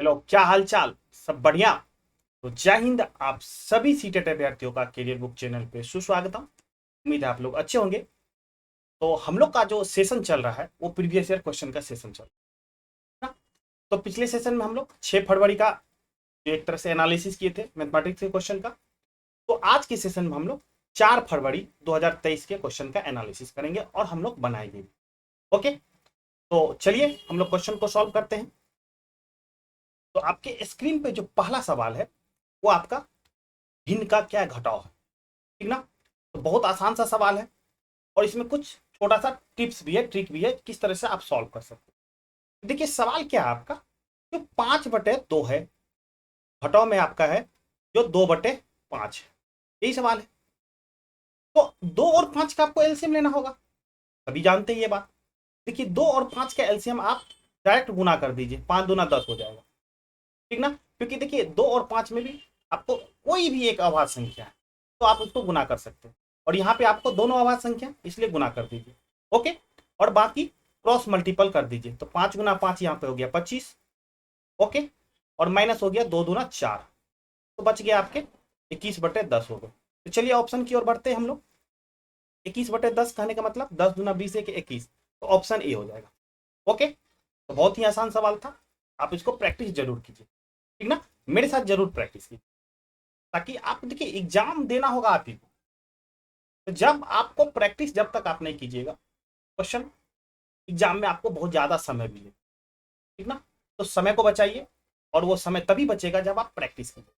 Hello, क्या हाल चाल? सब बढ़िया? तो जय हिंद। आप सभी सीटेट अभ्यर्थियों का करियर बुक चैनल पे सुस्वागतम। उम्मीद है आप लोग अच्छे होंगे। तो हम लोग का जो सेशन चल रहा है वो प्रीवियस ईयर क्वेश्चन का सेशन चल रहा है ना। तो पिछले सेशन में हम लोग 6 फरवरी का जो एक तरह से एनालिसिस किए थे मैथमेटिक्स के क्वेश्चन का। तो आज के सेशन में हम लोग 4 फरवरी 2023 के क्वेश्चन का एनालिसिस करेंगे और हम लोग बनाएंगे भी। ओके, तो चलिए हम लोग क्वेश्चन को सॉल्व करते हैं। तो आपके स्क्रीन पे जो पहला सवाल है वो आपका भिन्न का क्या घटाव है, ठीक ना। तो बहुत आसान सा सवाल है और इसमें कुछ छोटा सा टिप्स भी है, ट्रिक भी है, किस तरह से आप सॉल्व कर सकते हैं। देखिए सवाल क्या है आपका, जो 5/2 है, घटाव में आपका है जो 2/5 है। यही सवाल है। तो 2 और 5 का आपको एलसीएम लेना होगा, सभी जानते हैं ये बात। देखिए 2 और 5 का एलसीएम आप डायरेक्ट गुना कर दीजिए, 5 दूना 10 हो जाएगा, ठीक ना। क्योंकि देखिए 2 और 5 में भी आपको कोई भी एक अभाज्य संख्या है तो आप उसको गुना कर सकते हैं, और यहाँ पे आपको दोनों अभाज्य संख्या इसलिए गुना कर दीजिए। ओके, और बाकी क्रॉस मल्टीपल कर दीजिए, तो 5 गुना 5 यहाँ पे हो गया 25। ओके, और माइनस हो गया 2 दूना 4, तो बच गया आपके 21/10 हो गए। तो चलिए ऑप्शन की ओर बढ़ते हैं हम लोग। 21/10 कहने का मतलब 10 दूना 20 एक 21, तो ऑप्शन ए हो जाएगा। ओके, तो बहुत ही आसान सवाल था, आप इसको प्रैक्टिस जरूर कीजिए, ठीक ना। मेरे साथ जरूर प्रैक्टिस कीजिए, ताकि आप देखिए एग्जाम देना होगा आप ही को। तो जब आपको प्रैक्टिस जब तक आप नहीं कीजिएगा, क्वेश्चन एग्जाम में आपको बहुत ज्यादा समय मिलेगा, ठीक ना। तो समय को बचाइए, और वो समय तभी बचेगा जब आप प्रैक्टिस कीजिए।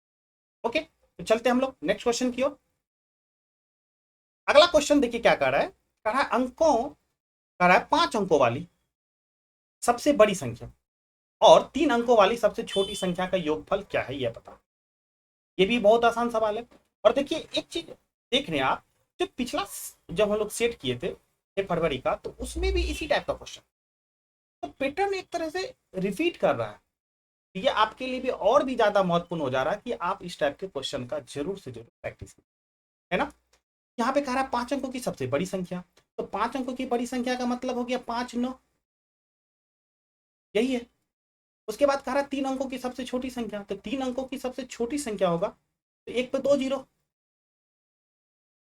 ओके, तो चलते हैं हम लोग नेक्स्ट क्वेश्चन की ओर। अगला क्वेश्चन देखिए क्या कह रहा है अंकों, कह रहा है 5 अंकों वाली सबसे बड़ी संख्या और 3 अंकों वाली सबसे छोटी संख्या का योगफल क्या है, यह बता। ये भी बहुत आसान सवाल है। और देखिए एक चीज देख रहे हैं आप, जो पिछला जब हम लोग सेट किए थे 6 फरवरी का, तो उसमें भी इसी टाइप का क्वेश्चन, तो पैटर्न एक तरह से रिपीट कर रहा है। ये आपके लिए भी और भी ज्यादा महत्वपूर्ण हो जा रहा है कि आप इस टाइप के क्वेश्चन का जरूर से जरूर प्रैक्टिस करें, है ना। यहाँ पे कह रहा है 5 अंकों की सबसे बड़ी संख्या, तो 5 अंकों की बड़ी संख्या का मतलब हो गया 5 9, यही है। उसके बाद कह रहा है 3 अंकों की सबसे छोटी संख्या, तो 3 अंकों की सबसे छोटी संख्या होगा तो एक पे 2 जीरो।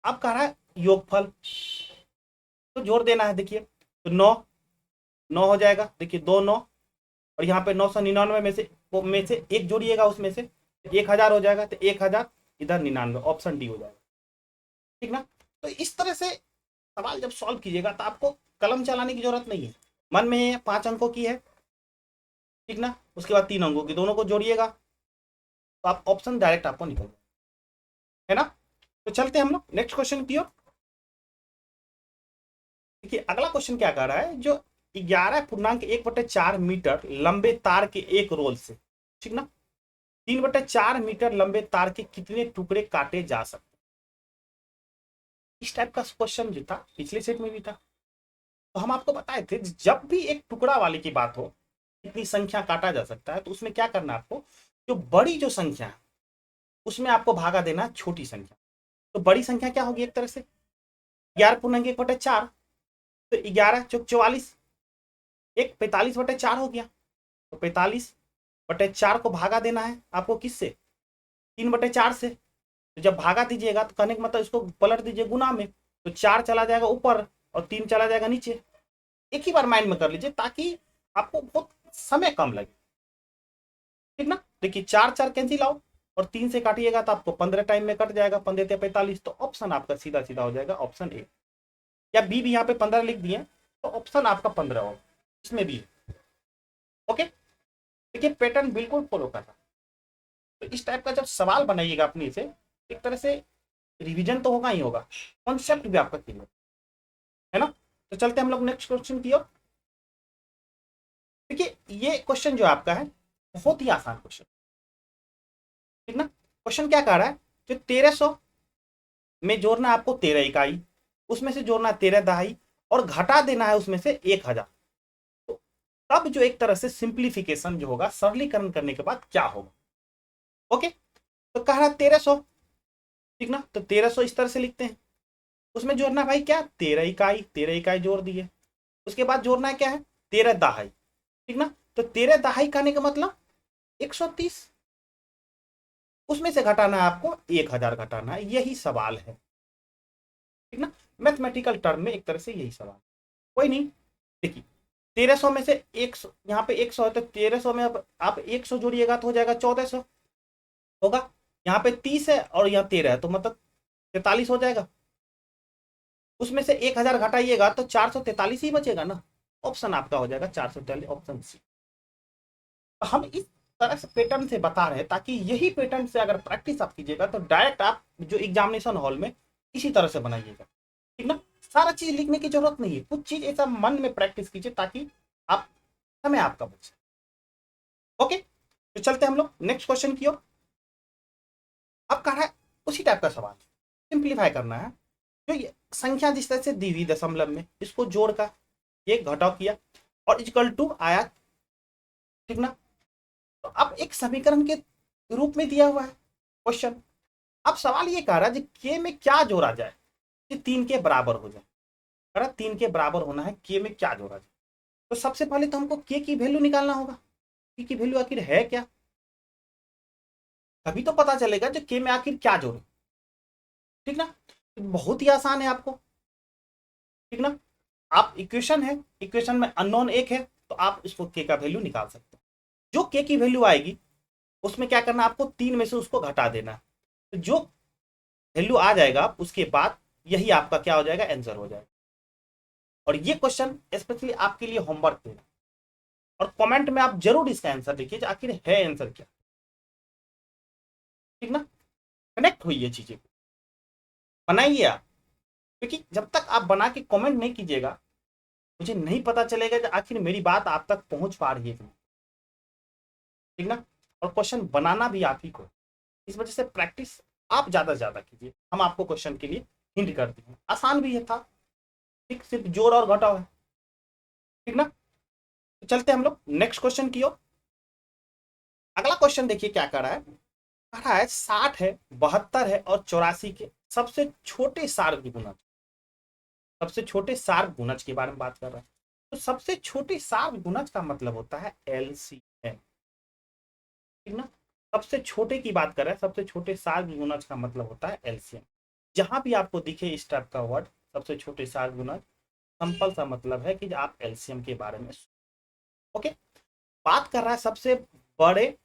अब कह रहा है योगफल, तो जोड़ देना है। देखिए तो 9 9 हो जाएगा, देखिए 2 9, और यहाँ पे 999 में से एक जोड़िएगा, उसमें से 1000 हो जाएगा, तो 1000 इधर 99, ऑप्शन डी हो जाएगा, ठीक ना। तो इस तरह से सवाल जब सॉल्व कीजिएगा तो आपको कलम चलाने की जरूरत नहीं है, मन में 5 अंकों की है, ठीक ना। उसके बाद 3 अंकों की, दोनों को जोड़िएगा तो आप ऑप्शन डायरेक्ट आपको निकल, है ना। तो चलते हैं हम लोग नेक्स्ट क्वेश्चन की ओर। देखिए अगला क्वेश्चन क्या कर रहा है, जो 11.1/4 मीटर लंबे तार के एक रोल से, ठीक ना, 3/4 मीटर लंबे तार के कितने टुकड़े काटे जा सकते। इस टाइप का क्वेश्चन जो था पिछले सेट में भी था। तो हम आपको बताए थे जब भी एक टुकड़ा वाले की बात हो, कितनी संख्या काटा जा सकता है, तो उसमें क्या करना है आपको, जो बड़ी जो संख्या है उसमें आपको भागा देना है छोटी संख्या। तो बड़ी संख्या क्या होगी, एक तरह से 11.1/4, तो 11 × 4 = 44, एक 45/4 हो गया, तो 45/4 को भागा देना है आपको किससे, 3/4 से। तो जब भागा दीजिएगा तो कहने का मतलब इसको पलट दीजिए गुना में, तो 4 चला जाएगा ऊपर और 3 चला जाएगा नीचे। एक ही बार माइंड में कर लीजिए ताकि आपको बहुत समय कम लगे, ठीक ना। देखिए 4 4 कैंसिल आउट, और 3 से काटिएगा तो आपको 15 टाइम में कट जाएगा, 15 × 45, तो ऑप्शन आपका सीधा सीधा हो जाएगा ऑप्शन ए। या बी भी यहाँ पे 15 लिख दिए तो ऑप्शन आपका 15 होगा, इसमें भी। ओके, देखिए पैटर्न बिल्कुल फॉलो कर रहा है। तो इस टाइप का जब सवाल बनाइएगा अपने से, एक तरह से रिवीजन तो होगा ही होगा, कॉन्सेप्ट भी आपका क्लियर, है ना। तो चलते हम लोग नेक्स्ट क्वेश्चन की ओर। देखिए ये क्वेश्चन जो आपका है बहुत ही आसान क्वेश्चन, ठीक ना। क्वेश्चन क्या कह रहा है, जो 1300 में जोड़ना है आपको 13 इकाई, उसमें से जोड़ना है 13 दहाई, और घटा देना है उसमें से 1000। तो तब जो एक तरह से सिंप्लीफिकेशन जो होगा, सरलीकरण करने के बाद क्या होगा। ओके, तो कह रहा है 1300, ठीक ना, तो 1300 इस तरह से लिखते हैं। उसमें जोड़ना भाई क्या, 13 इकाई, 13 इकाई जोड़ दिए। उसके बाद जोड़ना है क्या है, 13 दहाई, ठीक ना। तो 13 दहाई कहने का मतलब 130, उसमें से घटाना है आपको 1000 घटाना है, यही सवाल है, ठीक ना। मैथमेटिकल टर्म में एक तरह से यही सवाल, कोई नहीं। देखिए 1300 में से 100, यहाँ पे 100 है तो 1300 में अब आप 100 जोड़िएगा तो हो जाएगा 1400 होगा। यहाँ पे 30 है और यहाँ 13 है तो मतलब 43 हो जाएगा। उसमें से 1000 घटाइएगा तो 443 ही बचेगा ना। ऑप्शन आपका हो जाएगा 443, ऑप्शन सी। तो हम इस तरह से पैटर्न से बता रहे हैं ताकि यही पैटर्न से अगर प्रैक्टिस आप कीजिएगा तो डायरेक्ट आप जो एग्जामिनेशन हॉल में इसी तरह से बनाइएगा, ठीक ना। सारा चीज लिखने की जरूरत नहीं है, कुछ चीज ऐसा मन में प्रैक्टिस कीजिए ताकि आप समय आपका बचे। ओके, तो चलते हम लोग नेक्स्ट क्वेश्चन की ओर। अब कह रहा है उसी टाइप का सवाल, सिंप्लीफाई करना है। जो ये संख्या जिस तरह से दी हुई दशमलव में, इसको जोड़ का ये घटाव किया और इक्वल टू आया, ठीक ना। तो अब एक समीकरण के रूप में दिया हुआ है क्वेश्चन। अब सवाल ये कह रहा है के में क्या जोड़ा जाए कि 3 के बराबर हो जाए। कह रहा 3 के बराबर होना है, के में क्या जोड़ा जाए। तो सबसे पहले तो हमको के की वैल्यू निकालना होगा, के की वैल्यू आखिर है क्या, तभी तो पता चलेगा जो के में आखिर क्या जोड़े, ठीक ना। तो बहुत ही आसान है आपको, ठीक ना। आप इक्वेशन है, इक्वेशन में अननोन एक है तो आप इसको के का वैल्यू निकाल सकते हैं। जो के की वैल्यू आएगी उसमें क्या करना, आपको 3 में से उसको घटा देना है। तो जो वैल्यू आ जाएगा उसके बाद यही आपका क्या हो जाएगा, आंसर हो जाएगा। और ये क्वेश्चन स्पेशली आपके लिए होमवर्क है और कमेंट में आप जरूर इसका आंसर लिखिए आखिर है आंसर क्या, ठीक ना। कनेक्ट हुई ये चीजें, बनाइए आप, क्योंकि जब तक आप बना के कमेंट नहीं कीजिएगा मुझे नहीं पता चलेगा कि आखिर मेरी बात आप तक पहुंच पा रही है, ठीक ना। और क्वेश्चन बनाना भी आप ही को, इस वजह से प्रैक्टिस आप ज्यादा से ज्यादा कीजिए। हम आपको क्वेश्चन के लिए हिंट करते हैं, आसान भी है था, ठीक, सिर्फ जोड़ और घटाव है, ठीक ना। तो चलते हम लोग नेक्स्ट क्वेश्चन की ओर। अगला क्वेश्चन देखिए क्या कर रहा है, कह रहा है 60 है, 72 है और 84 के सबसे छोटे सार्ग गुणज, सबसे छोटे सार्ग गुणज के बारे में बात कर रहा है। तो सबसे छोटे सार्ग गुणज का मतलब होता है एलसीएम, ठीक ना। सबसे छोटे की बात कर रहा है, सबसे छोटे सार्ग गुणज का मतलब होता है एलसीएम। जहां भी आपको दिखे इस टाइप का वर्ड सबसे छोटे सार्ग गुणज, सिंपल सा मतलब है कि आप एलसीएम के बारे में, ओके। बात कर रहा है सबसे बड़े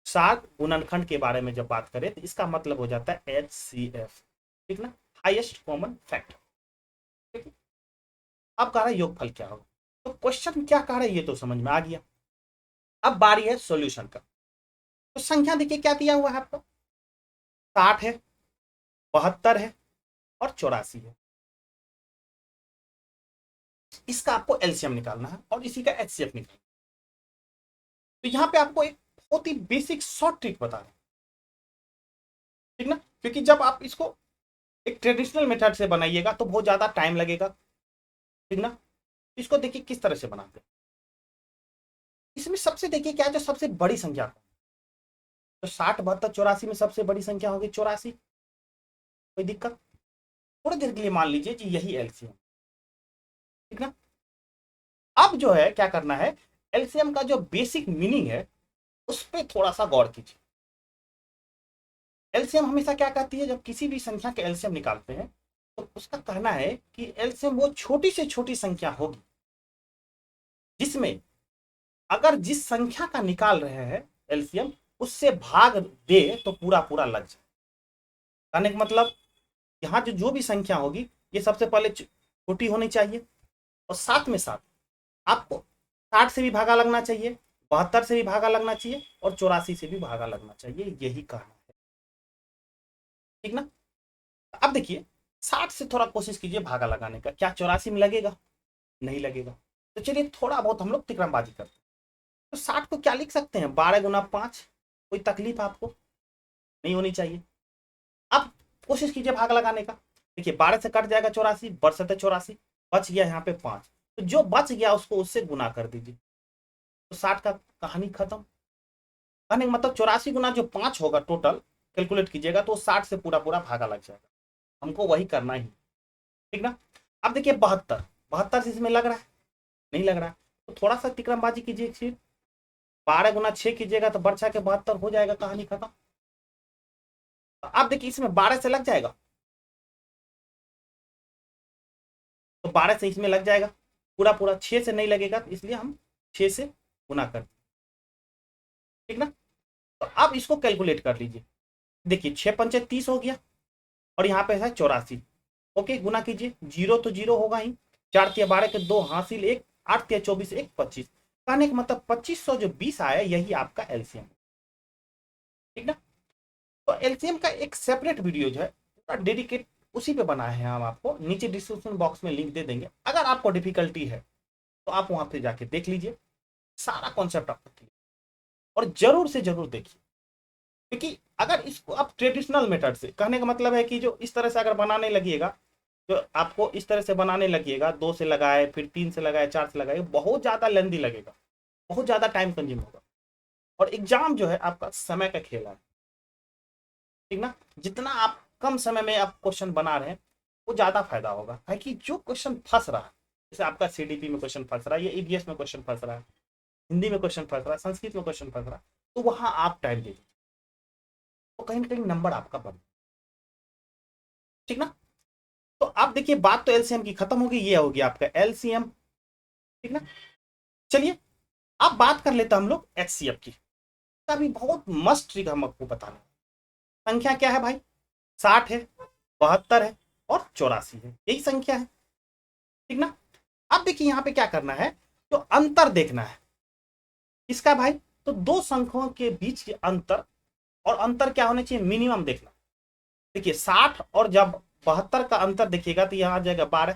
सार्ग गुणनखंड के बारे में जब बात करें तो इसका मतलब हो जाता है HCF, ठीक ना, हाईएस्ट कॉमन फैक्टर, ठीक है। अब कह रहा है योगफल क्या होगा। तो क्वेश्चन क्या कह रहा है ये तो समझ में आ गया। अब बारी है सॉल्यूशन का। तो संख्या देखिए क्या दिया हुआ है आपको, 60 है, 72 है और 84 है। इसका आपको एलसीएम निकालना है और इसी का एचसीएफ निकालना है। तो यहाँ पे आपको एक बहुत ही बेसिक शॉर्ट ट्रिक बता रहे हैं, ठीक ना। क्योंकि जब आप इसको एक ट्रेडिशनल मेथड से बनाइएगा तो बहुत ज्यादा टाइम लगेगा, ठीक ना। इसको देखिए किस तरह से बनाते हैं। इसमें सबसे देखिए क्या, जो सबसे बड़ी संख्या, तो 60, 72, 84 में सबसे बड़ी संख्या होगी 84, कोई दिक्कत। थोड़ी देर के लिए मान लीजिए कि यही एलसीएम, ठीक ना। अब जो है क्या करना है, एलसीएम का जो बेसिक मीनिंग है उस पर थोड़ा सा गौर कीजिए। एलसीएम हमेशा क्या कहती है, जब किसी भी संख्या के एलसीएम निकालते हैं तो उसका कहना है कि एलसीएम वो छोटी से छोटी संख्या होगी जिसमें अगर जिस संख्या का निकाल रहे हैं एलसीएम उससे भाग दे तो पूरा पूरा लग जाए। कहने का मतलब यहाँ जो भी संख्या होगी ये सबसे पहले छोटी होनी चाहिए और साथ में साथ आपको 60 से भी भागा लगना चाहिए, 72 से भी भागा लगना चाहिए और 84 से भी भागा लगना चाहिए, यही कहना है, ठीक ना। अब देखिए 60 से थोड़ा कोशिश कीजिए भागा लगाने का, क्या 84 में लगेगा, नहीं लगेगा। तो चलिए थोड़ा बहुत हम लोग तिकड़मबाजी करते हैं। तो 60 को क्या लिख सकते हैं, 12 × 5, कोई तकलीफ आपको नहीं होनी चाहिए। अब कोशिश कीजिए भाग लगाने का, देखिए 12 से कट जाएगा 84, बरसते 84, बच गया यहाँ पे 5, तो जो बच गया उसको उससे गुना कर दीजिए, तो 60 का कहानी खत्म। कहने का मतलब 84 गुना जो 5 होगा टोटल कैलकुलेट कीजिएगा तो 60 से पूरा पूरा भागा लग जाएगा, हमको वही करना ही, ठीक ना। अब देखिए 72, 72 से इसमें लग रहा है, नहीं लग रहा है, तो थोड़ा सा तिकड़मबाजी कीजिए फिर, 12 गुना 6 कीजिएगा तो बरछा के 72 हो जाएगा, कहानी खत्म। तो आप देखिए इसमें 12 से लग जाएगा, तो 12 से इसमें लग जाएगा पूरा पूरा, 6 से नहीं लगेगा, तो इसलिए हम 6 से गुना कर, ठीक ना। तो अब इसको कैलकुलेट कर लीजिए। देखिए 6 पंचे 30 हो गया, और यहाँ पे है 84। ओके, गुना कीजिए, जीरो तो जीरो होगा ही, 4 तिया 12 के 2 हासिल 1, 8 तिया 24 1 25। कहने का मतलब 2500 जो 20 आया यही आपका एलसीएम, ठीक ना। तो एलसीएम का एक सेपरेट वीडियो जो है पूरा डेडिकेट उसी पे बना है, हम आपको नीचे डिस्क्रिप्शन बॉक्स में लिंक दे देंगे। अगर आपको डिफिकल्टी है तो आप वहां पे जाके देख लीजिए, सारा कॉन्सेप्ट आपको क्लियर, और जरूर से जरूर देखिए। क्योंकि अगर इसको आप ट्रेडिशनल मेथड से, कहने का मतलब है कि जो इस तरह से अगर बनाने लगिएगा, जो आपको इस तरह से बनाने लगिएगा, 2 से लगाए, फिर 3 से लगाए, 4 से लगाए, बहुत ज्यादा लेंदी लगेगा, बहुत ज्यादा टाइम कंज्यूम होगा, और एग्जाम जो है आपका समय का खेल है, ठीक ना। जितना आप कम समय में आप क्वेश्चन बना रहे हैं वो ज्यादा फायदा होगा, है कि जो क्वेश्चन फंस रहा है, जैसे आपका सीडीपी में क्वेश्चन फंस रहा है, या ईवीएस में क्वेश्चन फंस रहा है, हिंदी में क्वेश्चन फंस रहा है, संस्कृत में क्वेश्चन फंस रहा है, तो वहां आप टाइम दे दीजिए, तो कहीं ना कहीं नंबर आपका बढ़, ठीक ना। तो आप देखिए बात तो एलसीएम की खत्म होगी, ये होगी आपका एलसीएम, ठीक ना। चलिए अब बात कर लेते हैं हम लोग एचसीएफ की। अभी बहुत मस्त ट्रिक हम आपको बता रहे हैं। संख्या क्या है भाई, 60 है, 72 है और 84 है, यही संख्या है, ठीक ना। अब देखिए यहाँ पे क्या करना है, तो अंतर देखना है इसका भाई, तो दो संख्याओं के बीच के अंतर, और अंतर क्या होना चाहिए, मिनिमम देखना। देखिए 60 और जब 72 का अंतर देखिएगा तो यहाँ आ जाएगा 12,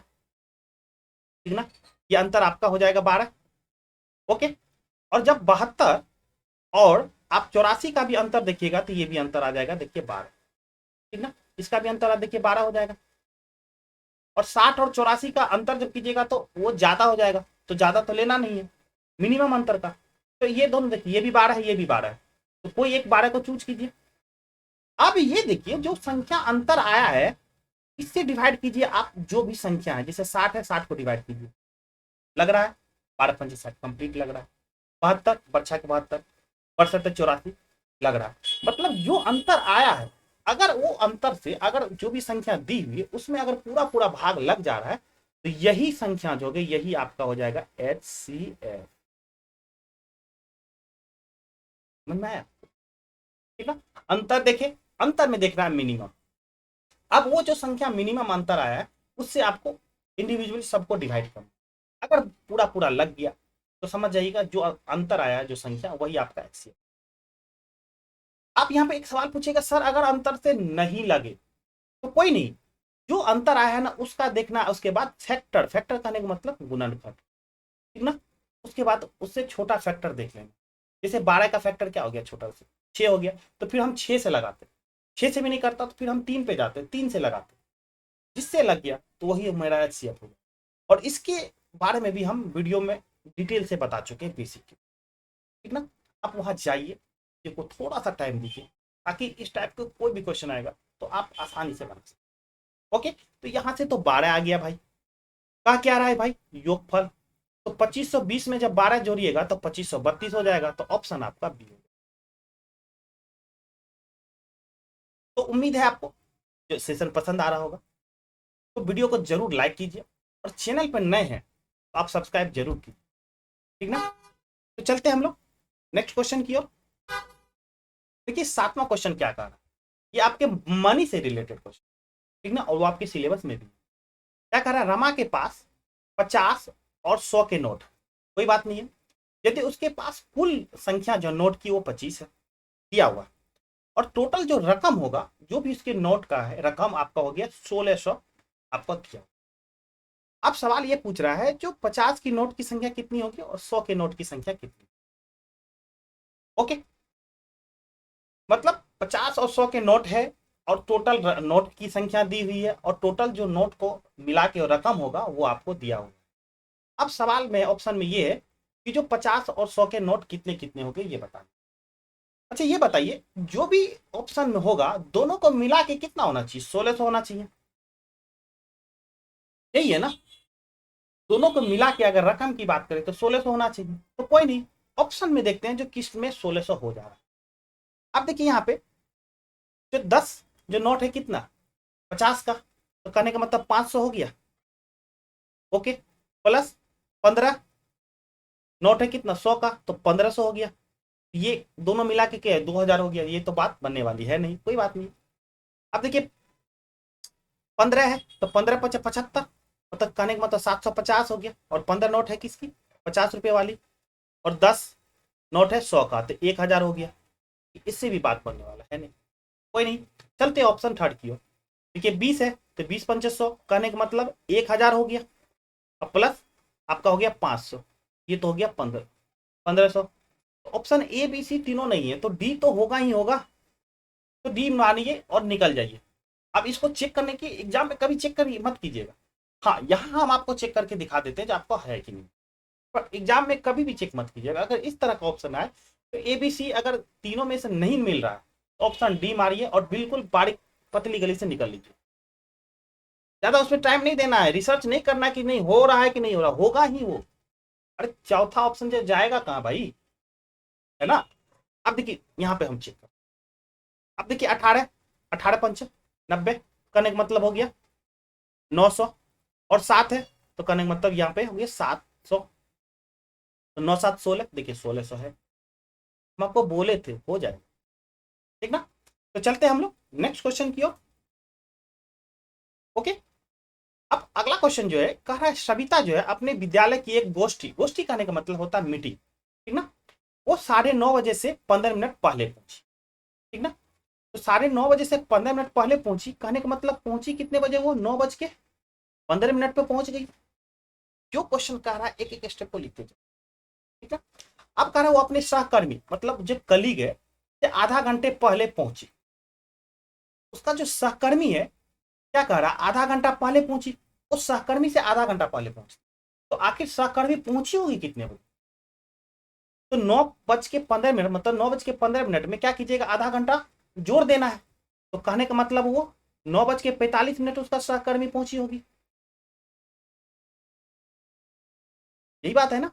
ठीक ना, ये अंतर आपका हो जाएगा 12। ओके, और जब 72 और आप 84 का भी अंतर देखिएगा तो ये भी अंतर आ जाएगा, देखिए 12, ठीक ना, इसका भी अंतर देखिए 12 हो जाएगा। और 60 और 84 का अंतर जब कीजिएगा तो वो ज्यादा हो जाएगा, तो ज्यादा तो लेना नहीं है, मिनिमम अंतर का। तो ये दोनों देखिए, ये भी 12 है, ये भी 12 है, तो कोई एक 12 को चूज कीजिए। अब ये देखिए जो संख्या अंतर आया है इससे डिवाइड कीजिए आप, जो भी संख्या है, जैसे 60 है, 60 को डिवाइड कीजिए, लग रहा है 12 पंचे 60 कंप्लीट लग रहा है, 72 बच्चा के 72, 62 84 लग रहा है। मतलब जो अंतर आया है, अगर वो अंतर से अगर जो भी संख्या दी हुई है उसमें अगर पूरा पूरा भाग लग जा रहा है तो यही संख्या जो होगी यही आपका हो जाएगा एचसीएफ, समझ में आया, ठीक है। अंतर देखे, अंतर में देख रहा है मिनिमम। अब वो जो संख्या मिनिमम अंतर आया है उससे आपको इंडिविजुअली सबको डिवाइड करना, अगर पूरा पूरा लग गया तो समझ जाइएगा जो अंतर आया जो संख्या वही आपका एचसीएफ। आप यहाँ पे एक सवाल पूछेगा, सर अगर अंतर से नहीं लगे तो कोई नहीं, जो अंतर आया है ना उसका देखना, उसके बाद फैक्टर, फैक्टर करने का मतलब गुणनफल, ठीक ना। उसके बाद उससे छोटा फैक्टर देख लेंगे, जैसे 12 का फैक्टर क्या हो गया, छोटा से 6 हो गया, तो फिर हम 6 से लगाते, 6 से भी नहीं करता तो फिर हम 3 पे जाते, 3 से लगाते, जिससे लग गया तो वही मेरा एचसीएफ होगा। और इसके बारे में भी हम वीडियो में डिटेल से बता चुके हैं बेसिक, ठीक ना। आप वहां जाइए, को थोड़ा सा टाइम दीजिए, ताकि इस टाइप का कोई भी क्वेश्चन आएगा तो आप आसानी से बना सकते। ओके, तो यहां से तो 12 आ गया भाई, कहा क्या रहा है भाई, योगफल। तो 2520 में जब 12 जोड़िएगा तो 2532 हो जाएगा, तो ऑप्शन आपका बी होगा। तो उम्मीद है आपको जो सेशन पसंद आ रहा होगा, तो वीडियो को जरूर लाइक कीजिए, और चैनल पर नए हैं तो आप सब्सक्राइब जरूर कीजिए, ठीक ना। तो चलते हैं हम लोग नेक्स्ट क्वेश्चन की ओर। देखिए 7वां क्वेश्चन क्या कह रहा है, ये आपके मनी से रिलेटेड क्वेश्चन, ठीक ना, और वो आपके सिलेबस में भी। क्या कह रहा है, रमा के पास 50 और 100 के नोट, कोई बात नहीं है, यदि उसके पास कुल संख्या जो नोट की वो 25 है, दिया हुआ, और टोटल जो रकम होगा जो भी उसके नोट का है रकम आपका हो गया 1600 आपका दिया। अब सवाल ये पूछ रहा है जो 50 की नोट की संख्या कितनी होगी और 100 के नोट की संख्या कितनी। ओके, मतलब 50 और 100 के नोट है, और टोटल नोट की संख्या दी हुई है, और टोटल जो नोट को मिला के रकम होगा वो आपको दिया होगा। अब सवाल में ऑप्शन में ये है कि जो 50 और 100 के नोट कितने कितने होंगे ये बताना। अच्छा ये बताइए, जो भी ऑप्शन में होगा दोनों को मिला के कितना होना चाहिए, 1600 होना चाहिए, यही है ना। दोनों को मिला के अगर रकम की बात करें तो 1600 होना चाहिए, तो कोई नहीं, ऑप्शन में देखते हैं जो किस में 1600 हो जा रहा है। अब देखिए यहाँ पे जो 10 जो नोट है कितना 50 का, तो कहने का मतलब 500 हो गया। ओके, प्लस 15 नोट है कितना 100 का, तो 1500 हो गया। ये दोनों मिला के क्या है 2000 हो गया। ये तो बात बनने वाली है नहीं, कोई बात नहीं। अब देखिए 15 है तो 15 पचा 75, मतलब कहने का मतलब 750 हो गया। और 15 नोट है किसकी 50 रुपये वाली, और 10 नोट है 100 का, तो 1000 हो गया। इससे भी बात बनने वाला है नहीं, कोई नहीं। चलते ऑप्शन थर्ड की ओर। देखिए 20 है तो 20 पंचे 100, कहने का मतलब 1000 हो गया, और प्लस आपका हो गया 500, ये तो हो गया 1500। ऑप्शन ए बी सी तीनों नहीं है, तो डी तो होगा ही होगा। तो डी मानिए और निकल जाइए। अब इसको चेक करने की एग्जाम में कभी चेक कर मत कीजिएगा। हाँ, यहाँ हम आपको चेक करके दिखा देते हैं जो आपको है कि नहीं, पर एग्जाम में कभी भी चेक मत कीजिएगा। अगर इस तरह का ऑप्शन आए तो ए बी सी अगर तीनों में से नहीं मिल रहा है तो ऑप्शन डी मारिए और बिल्कुल बारीक पतली गली से निकल लीजिए। ज्यादा उसमें टाइम नहीं देना है, रिसर्च नहीं करना कि नहीं हो रहा है कि नहीं हो रहा, होगा ही वो। अरे चौथा ऑप्शन जो जाएगा कहाँ भाई, है ना। अब देखिए यहाँ पे हम चेक कर, अब देखिए 18, 18 पंच 90, करने का मतलब हो गया 900, और 7 है तो करने का मतलब यहाँ पे हो गया 700, तो 9 7 16, देखिए 1600 है। हम आपको बोले थे हो जाएगा, ठीक ना। तो चलते हम लोग नेक्स्ट क्वेश्चन की ओर। ओके, अब अगला क्वेश्चन जो है कह रहा है सविता जो है अपने विद्यालय की एक गोष्ठी, गोष्ठी कहने का मतलब होता है मीटिंग, ठीक ना, वो 9:30 बजे से 15 मिनट पहले पहुंची, ठीक ना। तो 9:30 बजे से 15 मिनट पहले पहुंची, कहने का मतलब पहुंची कितने बजे, वो 9:15 पे पहुंच गई। जो क्वेश्चन कह रहा है एक एक स्टेप को लिखते जाओ, ठीक है। अब कह रहा है वो अपने सहकर्मी मतलब जो कलीग है आधा घंटे पहले पहुंची। उसका जो सहकर्मी है क्या कह रहा है आधा घंटा पहले पहुंची, उस सहकर्मी से आधा घंटा पहले पहुंची। तो आखिर सहकर्मी पहुंची होगी कितने बजे, तो 9:15 मतलब 9:15 में क्या कीजिएगा आधा घंटा जोड़ देना है। तो कहने का मतलब वो 9:45 उसका सहकर्मी पहुंची होगी, यही बात है ना।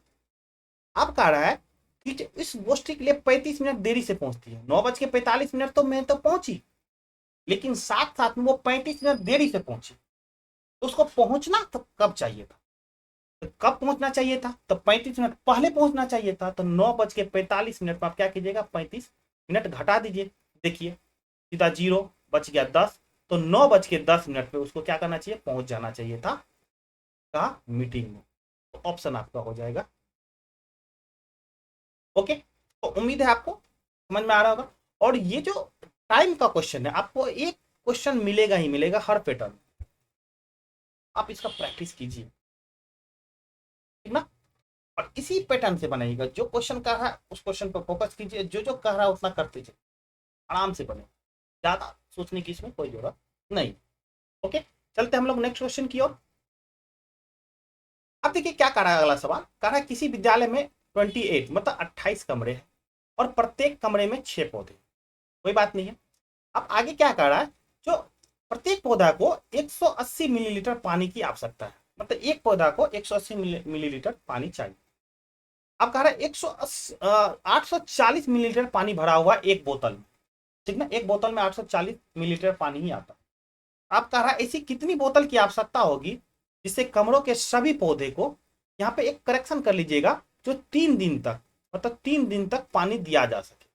अब कह रहा है कि इस गोष्ठी के लिए 35 मिनट देरी से पहुंचती है। 9:45 तो मैं तो पहुंची, लेकिन साथ साथ में वो 35 मिनट देरी से पहुंची। तो उसको पहुंचना तो कब चाहिए था, तो कब पहुंचना चाहिए था, तो 35 मिनट पहले पहुंचना चाहिए था। तो 9:45 में आप क्या कीजिएगा 35 मिनट घटा दीजिए। देखिए सीधा 0 बच गया 10, तो 9:10 पे उसको क्या करना चाहिए पहुंच जाना चाहिए था का मीटिंग में। तो ऑप्शन आपका हो जाएगा। ओके, तो उम्मीद है आपको समझ में आ रहा होगा। और ये जो टाइम का क्वेश्चन है आपको एक क्वेश्चन मिलेगा ही मिलेगा हर पैटर्न, आप इसका प्रैक्टिस कीजिए, ठीक ना। और इसी पैटर्न से बनाइएगा, जो क्वेश्चन कह रहा है उस क्वेश्चन पर फोकस कीजिए, जो जो कह रहा है उतना करते जाइए, आराम से बने, ज्यादा सोचने की इसमें कोई जरूरत नहीं। ओके, चलते हम लोग नेक्स्ट क्वेश्चन की ओर। अब देखिए क्या कह रहा है अगला सवाल, कह रहा है किसी विद्यालय में 28 मतलब 28 कमरे हैं और प्रत्येक कमरे में 6 पौधे, कोई बात नहीं है। अब आगे क्या कह रहा है, जो प्रत्येक पौधा को 180 मिलीलीटर पानी की आवश्यकता है, मतलब एक पौधा को 180 मिलीलीटर पानी चाहिए। अब कह रहा है 840 मिलीलीटर पानी भरा हुआ एक बोतल में, ठीक ना, एक बोतल में 840 मिलीलीटर पानी ही आता है। आप कह रहा है ऐसी कितनी बोतल की आवश्यकता होगी जिससे कमरों के सभी पौधे को, यहाँ पे एक करेक्शन कर लीजिएगा, जो 3 दिन तक मतलब 3 दिन तक पानी दिया जा सके,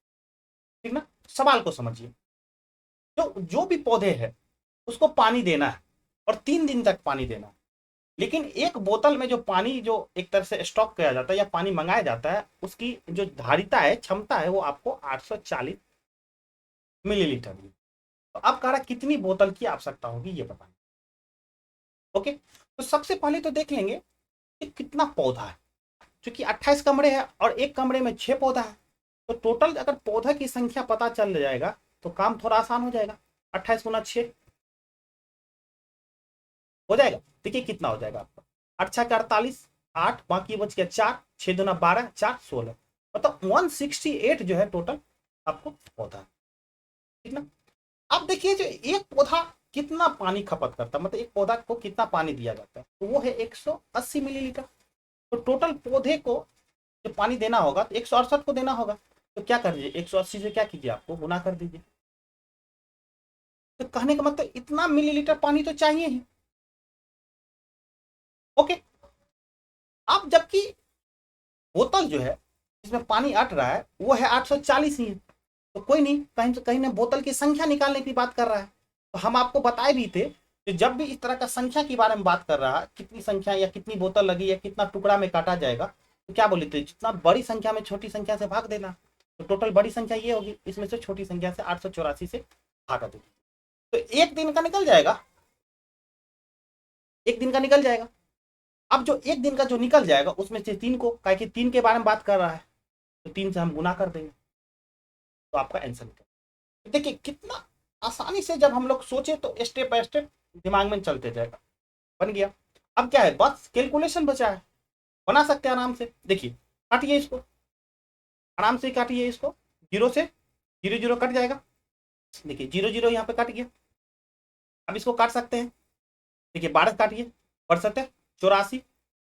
ठीक ना। सवाल को समझिए, जो जो भी पौधे है उसको पानी देना है और 3 दिन तक पानी देना है, लेकिन एक बोतल में जो पानी जो एक तरह से स्टॉक किया जाता है या पानी मंगाया जाता है उसकी जो धारिता है क्षमता है वो आपको 840 मिलीलीटर है। तो अब कह रहा कितनी बोतल की आवश्यकता होगी ये बताएं। ओके, तो सबसे पहले तो देख लेंगे कि कितना पौधा है, क्योंकि 28 कमरे हैं और एक कमरे में 6 पौधा है। तो टोटल अगर पौधा की संख्या पता चल जाएगा तो काम थोड़ा आसान हो जाएगा। 28 गुना 6 हो जाएगा, देखिए कितना हो जाएगा आपका 8 6 48, 8 बाकी बच गया 4, 6 दूना 12, 4 16, मतलब 168 जो है टोटल आपको पौधा, ठीक ना। अब देखिए जो एक पौधा कितना पानी खपत करता है, मतलब एक पौधा को कितना पानी दिया जाता है, तो वो है 180 मिलीलीटर। तो टोटल पौधे को जो पानी देना होगा तो 168 को देना होगा। तो क्या करिए, 180 से क्या कीजिए, आपको गुना कर दीजिए। तो कहने का मतलब इतना मिलीलीटर पानी तो चाहिए ही। ओके। अब जबकि बोतल जो है जिसमें पानी अट रहा है वो है 840 ही है। तो कोई नहीं, कहीं तो कहीं ना बोतल की संख्या निकालने की बात कर रहा है। तो हम आपको बताए भी थे कि जब भी इस तरह का संख्या के बारे में बात कर रहा है, कितनी संख्या या कितनी बोतल लगी या कितना टुकड़ा में काटा जाएगा, तो क्या बोले थे, जितना बड़ी संख्या में छोटी संख्या से भाग देना। तो टोटल बड़ी संख्या ये होगी, इसमें से छोटी संख्या से 884 से भागा देना। तो एक दिन का निकल जाएगा, एक दिन का निकल जाएगा। अब जो एक दिन का जो निकल जाएगा उसमें से 3 को, क्या कि 3 के बारे में बात कर रहा है, तो 3 से हम गुना कर देंगे तो आपका आंसर निकल। देखिए कितना आसानी से जब हम लोग सोचे तो स्टेप बाय स्टेप दिमाग में चलते जाएगा। बन गया। अब क्या है, बस कैलकुलेशन बचा है, बना सकते हैं आराम से। देखिए काटिए इसको, आराम से काटिए इसको, 0 से 0 0 कट जाएगा। देखिए 0 0 यहाँ पे कट गया। अब इसको काट सकते हैं। देखिए 12 काटिए, बढ़ सकते 84,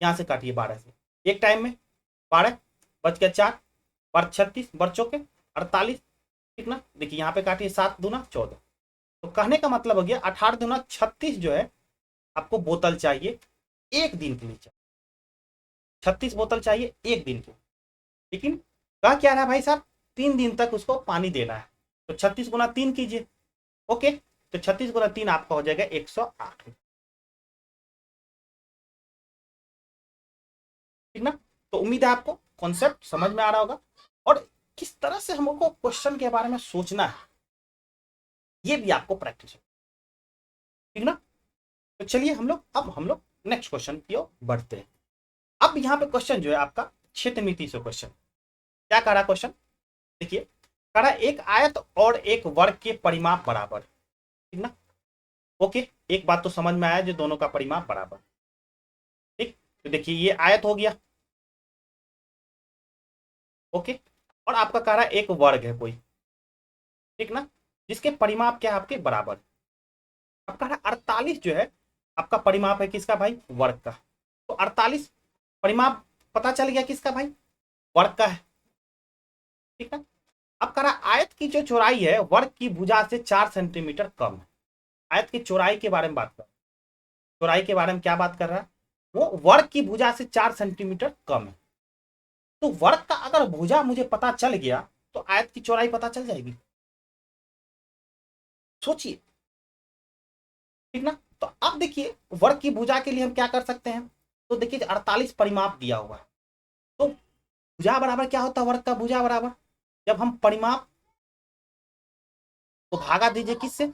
यहाँ से काटिए 12 से, एक टाइम में 12 बच गया 4, बढ़ 36, बढ़ चौके 48, कितना, देखिए यहाँ पे काटिए 7 दूना 14। तो कहने का मतलब हो गया 18 दूना 36 जो है आपको बोतल चाहिए एक दिन के लिए, चाहिए 36 बोतल चाहिए एक दिन के। लेकिन कहा क्या रहा भाई साहब, 3 दिन तक उसको पानी देना है। तो 36 गुना 3 कीजिए। ओके, तो 36 गुना 3 आपका हो जाएगा 108, ठीक ना। तो उम्मीद है आपको कॉन्सेप्ट समझ में आ रहा होगा और किस तरह से हमको क्वेश्चन के बारे में सोचना है ये भी आपको प्रैक्टिस है, ठीक ना। तो चलिए हम लोग नेक्स्ट क्वेश्चन की ओर बढ़ते हैं। अब यहाँ पे क्वेश्चन जो है आपका क्षेत्र नीति से क्वेश्चन क्या कह रहा क्वेश्चन, देखिए कह रहा एक आयत और एक वर्ग के परिमाप बराबर, ठीक ना। ओके, एक बात तो समझ में आया जो दोनों का परिमाप बराबर, ठीक। तो देखिए ये आयत हो गया, ओके, और आपका कह रहा है एक वर्ग है कोई, ठीक ना, जिसके परिमाप क्या है आपके बराबर। अब कह रहा है 48 जो है आपका परिमाप है किसका भाई, वर्ग का। तो 48 परिमाप पता चल गया किसका भाई, वर्ग का है, ठीक है। अब कह रहा है आयत की जो चौड़ाई है वर्ग की भुजा से 4 सेंटीमीटर कम है। आयत की चौड़ाई के बारे में बात कर, चौड़ाई के बारे में क्या बात कर रहा है, वो वर्ग की भुजा से 4 सेंटीमीटर कम है। तो वर्ग का अगर भुजा मुझे पता चल गया तो आयत की चौड़ाई पता चल जाएगी, सोचिए, ठीक ना। तो अब देखिए वर्ग की भुजा के लिए हम क्या कर सकते हैं, तो देखिए 48 परिमाप दिया हुआ है। तो भुजा बराबर क्या होता है, वर्ग का भुजा बराबर, जब हम परिमाप को भागा दीजिए किससे,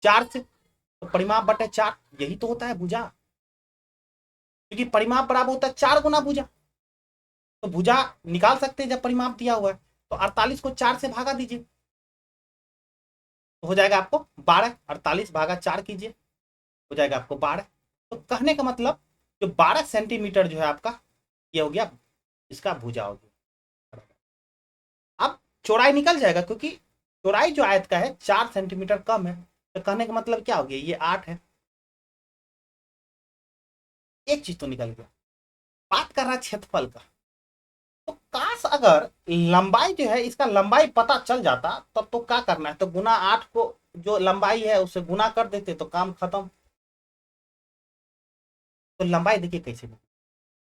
4 से, तो परिमाप बटे 4 यही तो होता है भुजा, क्योंकि परिमाप बराबर होता है 4 गुना भुजा। तो भुजा निकाल सकते हैं जब परिमाप दिया हुआ है। तो 48 को 4 से भागा दीजिए तो हो जाएगा आपको 12, 48 भागा 4 कीजिए हो जाएगा आपको 12। तो कहने का मतलब जो 12 सेंटीमीटर जो है आपका ये हो गया, इसका भुजा हो गया। अब चौड़ाई निकल जाएगा क्योंकि चौड़ाई जो आयत का है 4 सेंटीमीटर कम है। तो कहने का मतलब क्या हो गया, ये 8 है। एक चीज तो निकल गया, बात कर रहा है क्षेत्रफल का। तो काश अगर लंबाई जो है इसका लंबाई पता चल जाता तब तो क्या करना है, तो गुना 8 को जो लंबाई है उससे गुना कर देते तो काम खत्म। तो लंबाई देखिए कैसे नहीं।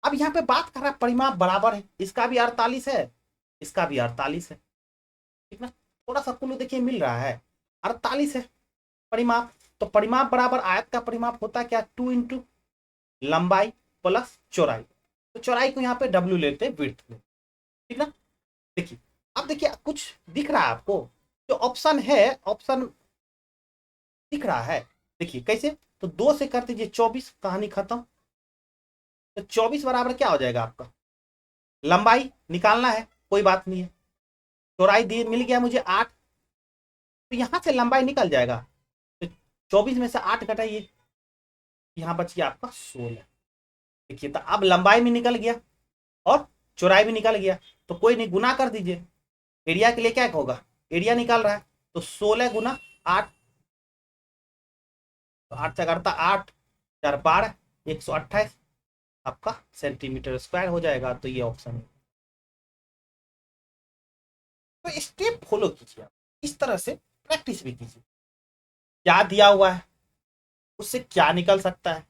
अब यहाँ पे बात कर रहा है परिमाप बराबर है, इसका भी 48 है, इसका भी 48 है, ठीक ना। थोड़ा सा कुल देखिए मिल रहा है, 48 है परिमाप। तो परिमाप बराबर आयत का परिमाप होता है क्या, 2 इंटू लंबाई प्लस चौड़ाई। तो चौड़ाई को यहाँ पे W लेते हैं, विड्थ में, ठीक ना। देखिए अब देखिए कुछ दिख रहा है आपको, जो ऑप्शन है ऑप्शन दिख रहा है, देखिए कैसे, तो 2 से कर दीजिए 24, कहानी खत्म। तो 24 बराबर क्या हो जाएगा आपका, लंबाई निकालना है कोई बात नहीं है, चौड़ाई दी मिल गया मुझे 8, तो यहां से लंबाई निकल जाएगा। तो 24 में से 8 घटाइए, यहाँ बच गया आपका 16। देखिए तो अब लंबाई भी निकल गया और चौड़ाई भी निकल गया। तो कोई नहीं, गुना कर दीजिए, एरिया के लिए क्या होगा, एरिया निकाल रहा है। तो 16 गुना 8, तो 8 से करता 8 4 12, 128 आपका सेंटीमीटर स्क्वायर हो जाएगा। तो ये ऑप्शन है। तो स्टेप फॉलो कीजिए, आप इस तरह से प्रैक्टिस भी कीजिए, क्या दिया हुआ है उससे क्या निकल सकता है,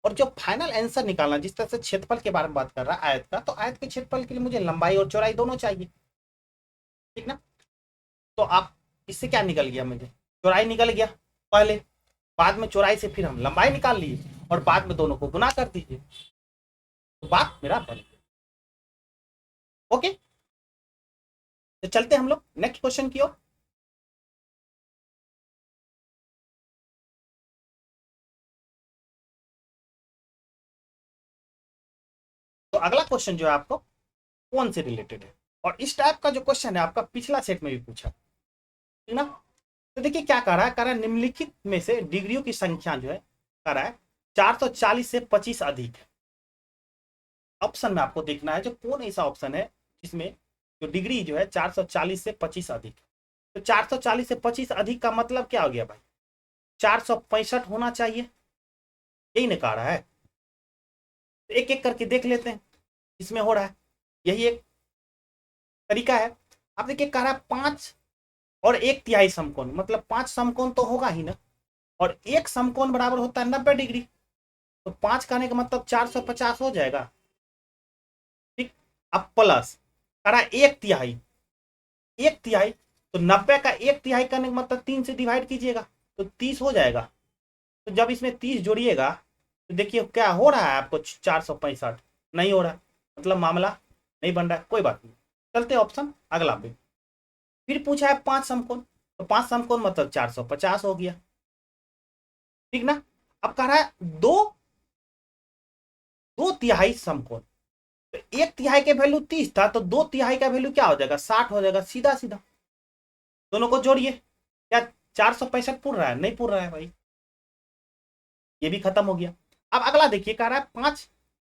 और जो फाइनल आंसर निकालना, जिस तरह से क्षेत्रफल के बारे में बात कर रहा है आयत का, तो आयत के क्षेत्रफल के लिए मुझे लंबाई और चौड़ाई दोनों चाहिए, ठीक ना। तो आप इससे क्या निकल गया, मुझे चौड़ाई निकल गया पहले, बाद में चौड़ाई से फिर हम लंबाई निकाल लिए और बाद में दोनों को गुना कर दीजिए, तो बात मेरा बन गया। ओके, तो चलते हम लोग नेक्स्ट क्वेश्चन की ओर। तो अगला क्वेश्चन जो है आपको कौन से रिलेटेड है, और इस टाइप का जो क्वेश्चन है आपका पिछला सेट में भी पूछा, ठीक ना। तो देखिए क्या कह रहा है निम्नलिखित में से डिग्रियों की संख्या जो है कह रहा है 440 से 25 अधिक है। ऑप्शन में आपको देखना है जो कौन ऐसा ऑप्शन है जिसमें जो डिग्री जो है 440 से 25 अधिक है। तो 440 से 25 अधिक का मतलब क्या हो गया भाई, 465 होना चाहिए, यही ने कह रहा है। तो एक एक करके देख लेते हैं इसमें हो रहा है, यही एक तरीका है। आप देखिए कह रहा है 5 और 1/3 समकोण, मतलब 5 समकोण तो होगा ही ना, और एक समकोण बराबर होता है 90 डिग्री, तो 5 कहने का मतलब 450 हो जाएगा, ठीक। अब प्लस कह रहा है 1/3, 1/3 तो 90 का 1/3 करने का मतलब 3 से डिवाइड कीजिएगा तो 30 हो जाएगा। तो जब इसमें 30 जोड़िएगा तो देखिए क्या हो रहा है आपको, 465 नहीं हो रहा है, मतलब मामला नहीं बन रहा है, कोई बात नहीं। चलते ऑप्शन अगला पे, फिर पूछा है 5 समकोण, तो 5 समकोण मतलब 450 हो गया, ठीक ना। अब कह रहा है दो 2/3 समकोण, तो 1/3 के वैल्यू 30 था, तो 2/3 का वैल्यू क्या हो जाएगा, 60 हो जाएगा, सीधा सीधा दोनों को जोड़िए, क्या 465 पूर रहा है, नहीं पूर रहा है भाई, ये भी खत्म हो गया। अब अगला देखिए कह रहा है 5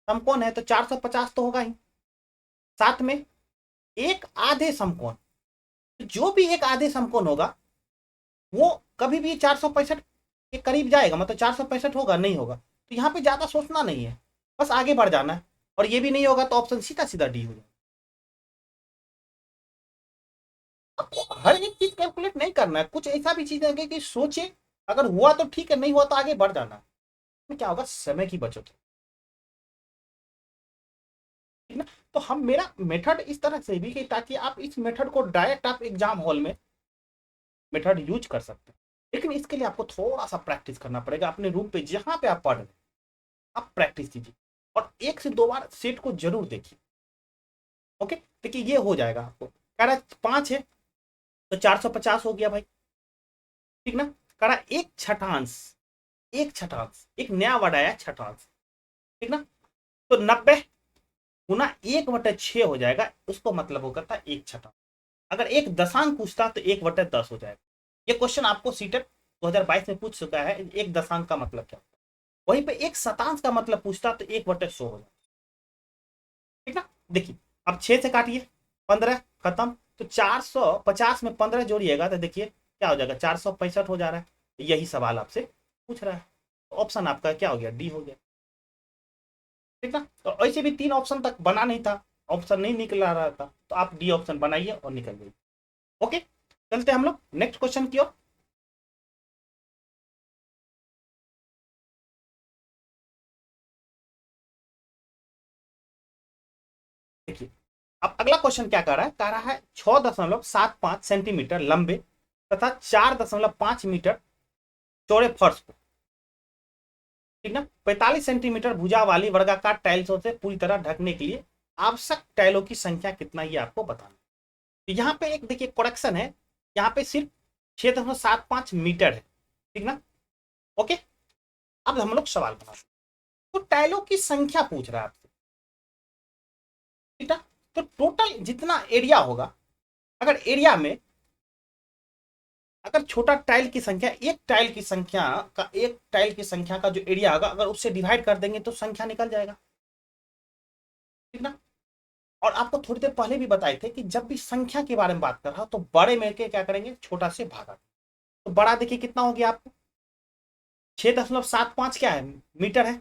समकोण है तो 450 तो होगा ही, साथ में एक आधे समकोण, जो भी एक आधे समकोण होगा वो कभी भी 465 के करीब जाएगा, मतलब 465 होगा नहीं होगा, तो यहाँ पे ज्यादा सोचना नहीं है, बस आगे बढ़ जाना है, और ये भी नहीं होगा तो ऑप्शन सीधा सीधा डी हो जाएगा। आपको हर एक चीज कैलकुलेट नहीं करना है, कुछ ऐसा भी चीज है कि सोचे, अगर हुआ तो ठीक है, नहीं हुआ तो आगे बढ़ जाना है, क्या होगा समय की बचत हो, ठीक ना। तो हम मेरा मेथड इस तरह से भी कि ताकि आप इस मेथड को डायरेक्ट आप एग्जाम हॉल में मेथड यूज कर सकते हैं, लेकिन इसके लिए आपको थोड़ा सा प्रैक्टिस करना पड़ेगा, अपने रूम पे जहां पे आप पढ़ रहे हैं आप प्रैक्टिस कीजिए, और 1 से 2 बार सेट को जरूर देखिए। ओके, देखिए ये हो जाएगा आपको, कह रहा है 5 है तो 450 हो गया भाई, ठीक ना। कह रहा है एक छठांश, एक छठांश, एक नया वर्ड आया छठांश, ठीक ना। तो 90 गुना 1/6 हो जाएगा, उसको मतलब होगा था एक छठांश। अगर एक दशांक पूछता तो 1/10 हो जाएगा। ये क्वेश्चन आपको सीटेट 2022 में पूछ चुका है, एक दशांक का मतलब क्या होता है, वहीं पे एक शतांश का मतलब पूछता तो 1/100 हो जाएगा, ठीक ना। देखिए अब 6 से काटिए, 15 खत्म, तो 450 में 15 जोड़िएगा तो देखिए क्या हो जाएगा, 465 हो जा रहा है, यही सवाल आपसे पूछ रहा है, तो ऑप्शन आपका क्या हो गया, डी हो गया, ठीक ना। तो ऐसे भी 3 ऑप्शन तक बना नहीं था, ऑप्शन नहीं निकल रहा था, तो आप डी ऑप्शन बनाइए और निकल गई। ओके, चलते हम लोग नेक्स्ट क्वेश्चन की ओर। देखिए अब अगला क्वेश्चन क्या कर रहा है, कह रहा है 6.75 सेंटीमीटर लंबे तथा 4.5 मीटर चौड़े फर्श को, ठीक ना, 45 सेंटीमीटर भुजा वाली वर्गाकार टाइल्सों से पूरी तरह ढकने के लिए आवश्यक टाइलों की संख्या कितना, ये आपको बताना। तो यहाँ पे एक देखिए करेक्शन है, यहाँ पे सिर्फ 6.75 मीटर है, ठीक ना। ओके, अब हम लोग सवाल बना, तो टाइलों की संख्या पूछ रहा है आपसे, ठीक है। तो टोटल जितना एरिया होगा, अगर एरिया में अगर छोटा टाइल की संख्या, एक टाइल की संख्या का जो एरिया होगा अगर उससे डिवाइड कर देंगे तो संख्या निकल जाएगा, ठीक ना। और आपको थोड़ी देर पहले भी बताए थे कि जब भी संख्या के बारे में बात कर रहा तो बड़े में के क्या करेंगे, छोटा से भागा, तो बड़ा देखिए कितना हो गया आपको, 6.75 क्या है, मीटर है,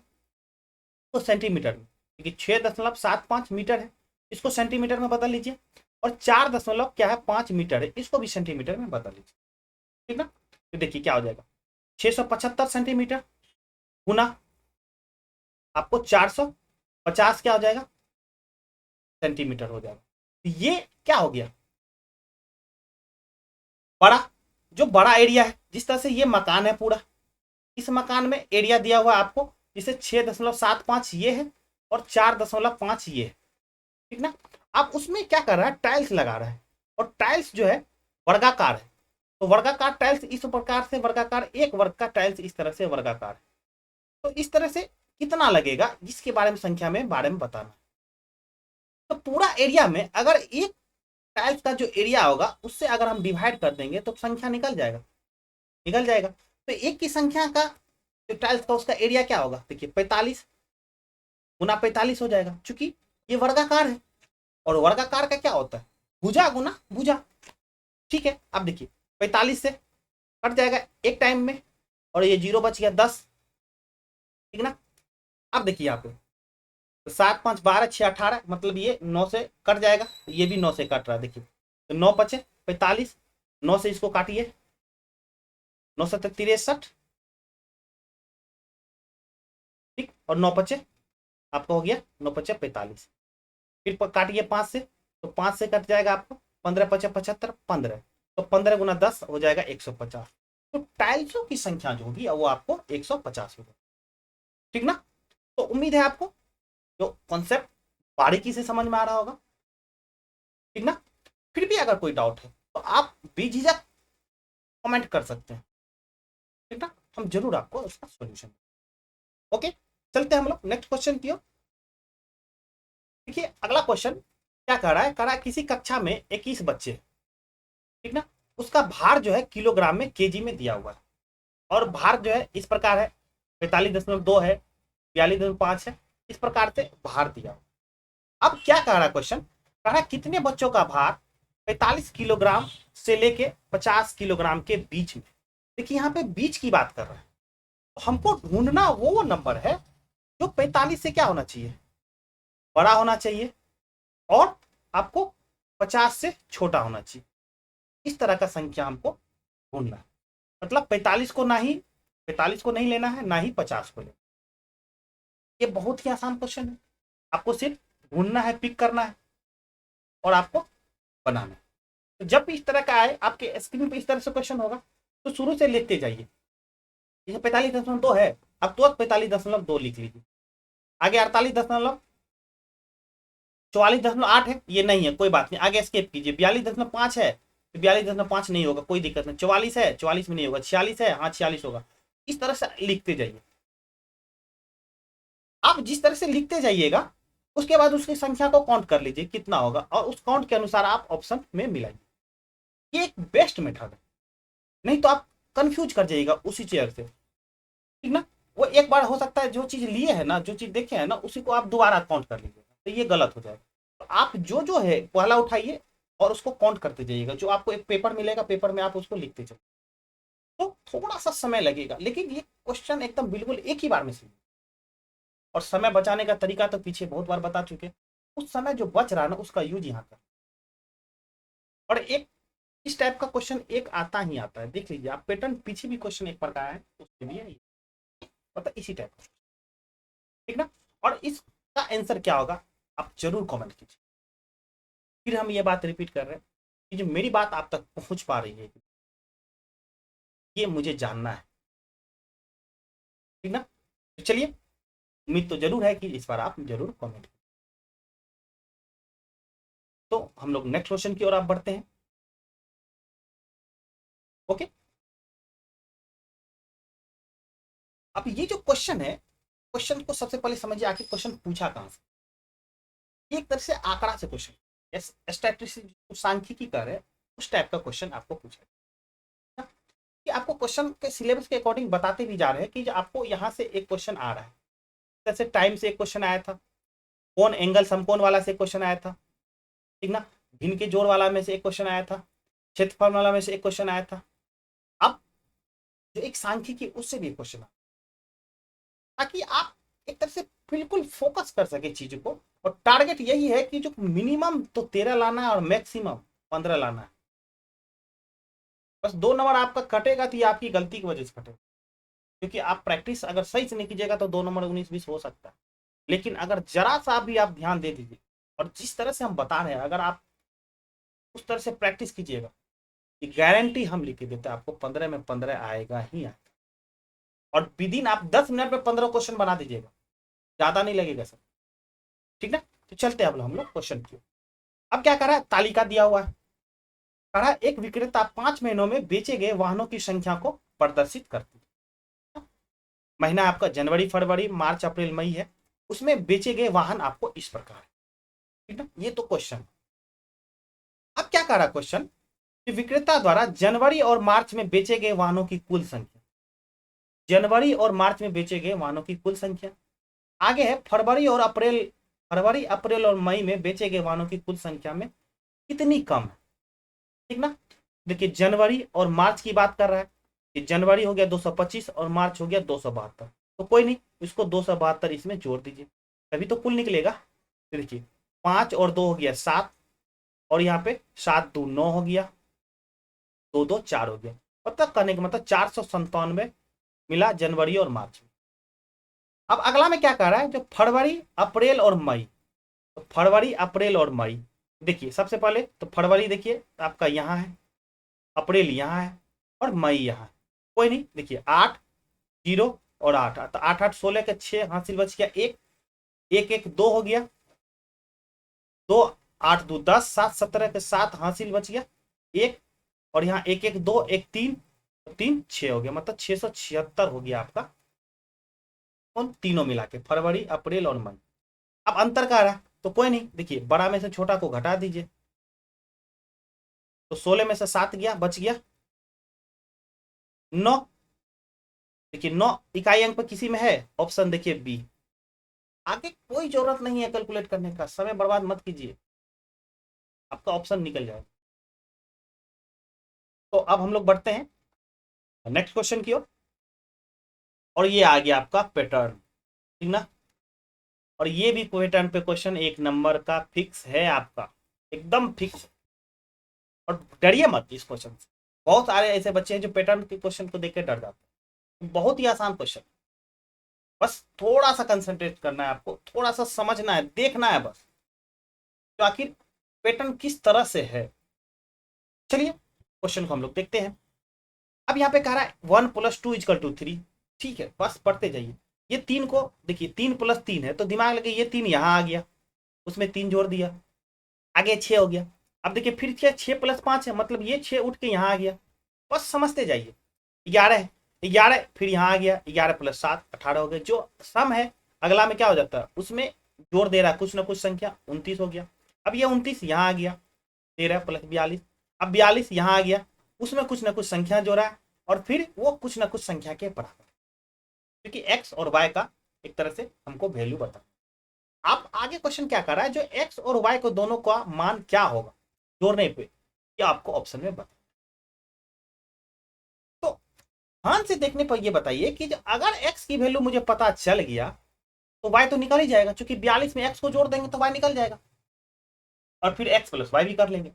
तो सेंटीमीटर में, क्योंकि 6.75 मीटर है, इसको सेंटीमीटर में बदल लीजिए, और 4 दशमलव क्या है 5 मीटर है, इसको भी सेंटीमीटर में बदल लीजिए। ठीक ना, तो देखिए क्या हो जाएगा, 675 सेंटीमीटर गुना आपको 450 क्या हो जाएगा सेंटीमीटर हो जाएगा। तो ये क्या हो गया, बड़ा, जो बड़ा एरिया है, जिस तरह से ये मकान है पूरा, इस मकान में एरिया दिया हुआ है आपको, जिसे 6.75 ये है और 4.5 ये है। ठीक ना, आप उसमें क्या कर रहा है, टाइल्स लगा रहा है, और टाइल्स जो है वर्गाकार है, तो वर्गाकार टाइल्स इस प्रकार से वर्गाकार, एक वर्ग का टाइल्स इस तरह से वर्गाकार है। तो इस तरह से कितना लगेगा, जिसके बारे में संख्या में बारे में बताना। तो पूरा एरिया में अगर एक टाइल्स का जो एरिया होगा उससे अगर हम डिवाइड कर देंगे तो संख्या निकल जाएगा, निकल जाएगा। तो एक की संख्या का जो टाइल्स का उसका एरिया क्या होगा, देखिए 45 गुना 45 हो जाएगा, चूंकि ये वर्गाकार है, और वर्गाकार का क्या होता है, भुजा गुना भुजा। ठीक है, अब देखिए 45 से कट जाएगा एक टाइम में, और ये 0 बच गया 10। ठीक ना, अब देखिए यहाँ पे 7 5 12 6 18, मतलब ये 9 से कट जाएगा, ये भी 9 से कट रहा है, देखिए तो 9 बचे 45, 9 से इसको काटिए, 9 7 63, ठीक, और 9 बचे आपको हो गया, 9 बचे 45, फिर काटिए 5 से, तो 5 से कट जाएगा आपको 15 बचे 75, 15, तो 15 गुना 10 हो जाएगा 150। तो टाइल्सों की संख्या जो होगी वो आपको 150 होगी। ठीक ना, तो उम्मीद है आपको जो कॉन्सेप्ट बारीकी से समझ में आ रहा होगा। ठीक ना, फिर भी अगर कोई डाउट है तो आप बेझिझक कमेंट कर सकते हैं। ठीक ना, हम जरूर आपको उसका सॉल्यूशन। ओके, चलते हैं हम लोग नेक्स्ट क्वेश्चन की ओर। देखिए अगला क्वेश्चन क्या कर रहा है, कर रहा है किसी कक्षा में 21 बच्चे, ठीक ना, उसका भार जो है किलोग्राम में केजी में दिया हुआ है, और भार जो है इस प्रकार है 45.2 है, 42.5 है, इस प्रकार से भार दिया हुआ। अब क्या कह रहा है क्वेश्चन, कह रहा है कितने बच्चों का भार 45 किलोग्राम से लेके 50 किलोग्राम के बीच में। देखिए यहाँ पे बीच की बात कर रहा है, तो हमको ढूंढना वो नंबर है जो 45 से क्या होना चाहिए, बड़ा होना चाहिए, और आपको 50 से छोटा होना चाहिए। इस तरह का संख्या हमको ढूंढना है, मतलब 45 को नहीं लेना है, ना ही 50 को लेना। ये बहुत ही आसान क्वेश्चन है, आपको सिर्फ ढूंढना है, पिक करना है, और आपको बनाना है। तो जब भी इस तरह का आए आपके स्क्रीन पे इस तरह से क्वेश्चन होगा, तो शुरू से लिखते जाइए। जैसे 45.2 है, अब तुरंत 45.2 लिख लीजिए। आगे 44.8 है, ये नहीं है, कोई बात नहीं, आगे स्केप कीजिए। 42.5 है, 42.5 नहीं होगा, कोई दिक्कत नहीं। 44 है, 44 में नहीं होगा। 46 है, हाँ 46 होगा। इस तरह से लिखते जाइए। आप जिस तरह से लिखते जाइएगा उसके बाद उसकी संख्या को काउंट कर लीजिए कितना होगा, और उस काउंट के अनुसार आप ऑप्शन में मिलाइए। ये एक बेस्ट मेथड है, नहीं तो आप कंफ्यूज कर जाइएगा उसी चेयर से। ठीक ना, वो एक बार हो सकता है जो चीज लिए है ना, जो चीज देखे है ना, उसी को आप दोबारा काउंट कर लीजिएगा, तो ये गलत हो जाएगा। तो आप जो जो है पहला उठाइए और उसको काउंट करते जाइएगा। जो आपको एक पेपर मिलेगा, पेपर में आप उसको लिखते चलिए। तो थोड़ा सा समय लगेगा, लेकिन ये क्वेश्चन एकदम बिल्कुल एक ही बार में सीखिए। और समय बचाने का तरीका तो पीछे बहुत बार बता चुके। उस समय जो बच रहा है ना, उसका यूज यहाँ कर। और एक इस टाइप का क्वेश्चन एक आता ही आता है, देख लीजिए आप पैटर्न, पीछे भी क्वेश्चन एक बार का है, उसके लिए मतलब इसी टाइप का। ठीक ना, और इसका आंसर क्या होगा आप जरूर कमेंट कीजिए। फिर हम ये बात रिपीट कर रहे हैं कि जो मेरी बात आप तक पहुंच पा रही है, ये मुझे जानना है। ठीक ना, तो चलिए, उम्मीद तो जरूर है कि इस बार आप जरूर कमेंट। तो हम लोग नेक्स्ट क्वेश्चन की ओर आप बढ़ते हैं। ओके, अब ये जो क्वेश्चन है, क्वेश्चन को सबसे पहले समझिए आखिर क्वेश्चन पूछा कहां से। एक तरह से आंकड़ा से क्वेश्चन, स्टैटिस्टिक्स सांख्यिकी कर है, उस टाइप का क्वेश्चन आपको पूछा है। कि आपको क्वेश्चन के सिलेबस के अकॉर्डिंग बताते भी जा रहे हैं कि आपको यहाँ से एक क्वेश्चन आ रहा है। जैसे टाइम से एक क्वेश्चन आया था, कोण एंगल समकोण वाला से क्वेश्चन आया था। ठीक ना, भिन्न के जोड़ वाला में से एक क्वेश्चन आया था, क्षेत्रफल वाला में से एक क्वेश्चन आया था। अब जो एक सांख्यिकी उससे भी एक क्वेश्चन आया, ताकि आप एक तरह से बिल्कुल फोकस कर सके चीज को, और टारगेट यही है कि जो मिनिमम तो 13 लाना है और मैक्सिमम 15 लाना है। बस 2 नंबर आपका कटेगा तो ये आपकी गलती की वजह से कटेगा, क्योंकि आप प्रैक्टिस अगर सही से नहीं कीजिएगा तो 2 नंबर 19-20 हो सकता है। लेकिन अगर जरा सा भी आप ध्यान दे दीजिए और जिस तरह से हम बता रहे हैं अगर आप उस तरह से प्रैक्टिस कीजिएगा, ये गारंटी हम लिख के देते हैं आपको 15 में 15 आएगा ही आएगा। और विदिन आप 10 मिनट में 15 क्वेश्चन बना दीजिएगा, ज्यादा नहीं लगेगा सर, ठीक ना। तो चलते हैं अब हम लोग क्वेश्चन की। अब क्या करा है, तालिका दिया हुआ है, कहा एक विक्रेता 5 महीनों में बेचे गए वाहनों की संख्या को प्रदर्शित करती है। महीना आपका जनवरी फरवरी मार्च अप्रैल मई है, उसमें बेचे गए वाहन आपको इस प्रकार है, ठीक ना। ये तो क्वेश्चन। अब क्या कह रहा क्वेश्चन कि विक्रेता द्वारा जनवरी और मार्च में बेचे गए वाहनों की कुल संख्या, जनवरी और मार्च में बेचे गए वाहनों की कुल संख्या। आगे है फरवरी अप्रैल और मई में बेचे गए वाहनों की कुल संख्या में कितनी कम है, ठीक ना। देखिए जनवरी और मार्च की बात कर रहा है कि जनवरी हो गया 225 और मार्च हो गया 272, तो कोई नहीं, इसको 272 इसमें जोड़ दीजिए तभी तो कुल निकलेगा। तो देखिए 5 और 2 हो गया 7, और यहाँ पे 7 2 9 हो गया, 2 2 4 हो गया, मतलब कहने का मतलब 497 मिला जनवरी और मार्च में। अब अगला में क्या कह रहा है, जो फरवरी अप्रैल और मई, तो फरवरी अप्रैल और मई देखिए सबसे पहले तो फरवरी देखिए आपका यहाँ है, अप्रैल यहाँ है और मई यहाँ है। कोई नहीं, देखिए 8 0 और 8, तो 8 8 16 के 6 हासिल बच गया, 1 1 1 2 हो गया, 2 8 2 10 7 17 के 7 हासिल बच गया 1, और यहाँ 1 1 2 1 3 3 6 हो गया, मतलब 676 हो गया आपका उन तीनों मिला के फरवरी अप्रैल और मई। अब अंतर का रहा तो कोई नहीं, देखिए बड़ा में से छोटा को घटा दीजिए, तो 16 में से 7 गया, बच गया 9। देखिए 9 इकाई अंक पर किसी में है, ऑप्शन देखिए बी। आगे कोई जरूरत नहीं है कैलकुलेट करने का, समय बर्बाद मत कीजिए, आपका ऑप्शन निकल जाएगा। तो अब हम लोग बढ़ते हैं नेक्स्ट क्वेश्चन की ओर, और ये आ गया आपका पैटर्न, ठीक ना। और ये भी पैटर्न पे क्वेश्चन 1 नंबर का फिक्स है आपका, एकदम फिक्स। और डरिए मत इस क्वेश्चन से, बहुत सारे ऐसे बच्चे हैं जो पैटर्न के क्वेश्चन को देख के डर जाते हैं। बहुत ही आसान क्वेश्चन, बस थोड़ा सा कंसंट्रेट करना है आपको, थोड़ा सा समझना है, देखना है बस तो आखिर पैटर्न किस तरह से है। चलिए क्वेश्चन को हम लोग देखते हैं। अब यहाँ पे कह रहा है 1 + 2 = 3, ठीक है, बस पढ़ते जाइए। ये 3 को देखिए 3 + 3 है तो दिमाग लगे ये 3 यहाँ आ गया, उसमें 3 जोड़ दिया, आगे 6 हो गया। अब देखिए फिर 6 + 5 है, मतलब ये 6 उठ के यहाँ आ गया, बस समझते जाइए। 11 है, 11 फिर यहाँ आ गया, 11 + 7 18 हो गए। जो सम है अगला में क्या हो जाता है, उसमें जोड़ दे रहा है कुछ ना कुछ संख्या, 29 हो गया। अब ये 29 यहाँ आ गया, 13 + 42, अब 42 यहाँ आ गया, उसमें कुछ ना कुछ संख्या जोड़ा है, और फिर वो कुछ ना कुछ संख्या के बराबर, क्योंकि एक्स और वाई का एक तरह से हमको वैल्यू बता। आप आगे क्वेश्चन क्या कर रहा है, जो एक्स और वाई को दोनों का मान क्या होगा जोड़ने पे, ये आपको ऑप्शन में बता। तो ध्यान से देखने पर ये बताइए कि अगर एक्स की वैल्यू मुझे पता चल गया तो वाई तो निकल ही जाएगा, क्योंकि 42 में एक्स को जोड़ देंगे तो वाई निकल जाएगा, और फिर एक्स + वाई भी कर लेंगे।